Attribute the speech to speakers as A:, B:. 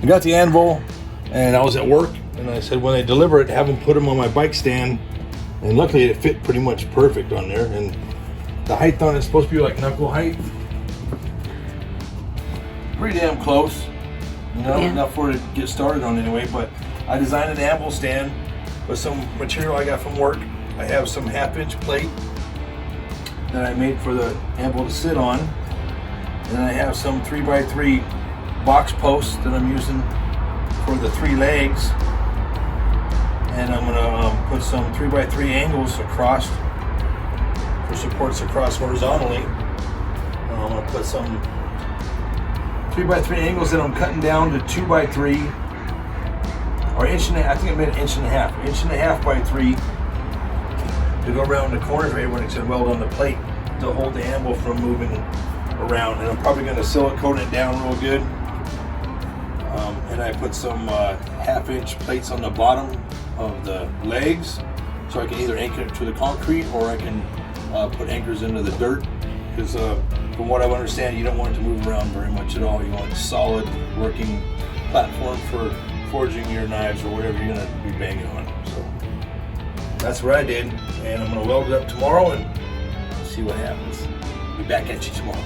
A: I got the Anvil, and I was at work, and I said when they deliver it, have them put them on my bike stand. And luckily it fit pretty much perfect on there. And the height on it's supposed to be like knuckle height. Pretty damn close. You know, enough for it to get started on anyway. But I designed an Anvil stand with some material I got from work. I have some 1/2-inch plate that I made for the Anvil to sit on. And I have some 3x3 box posts that I'm using for the 3 legs. And I'm gonna put some 3x3 angles across for supports across horizontally. I'm gonna put some 3x3 angles that I'm cutting down to 2x3 or 1.5. I think I made 1.5 1.5 by 3 to go around the corners right when it's gonna weld on the plate to hold the Anvil from moving around. And I'm probably gonna silicone it down real good. And I put some 1/2-inch plates on the bottom of the legs, so I can either anchor it to the concrete or I can put anchors into the dirt, because from what I understand, you don't want it to move around very much at all. You want a solid working platform for forging your knives or whatever you're going to be banging on. So that's what I did, and I'm going to weld it up tomorrow and see what happens. Be back at you tomorrow.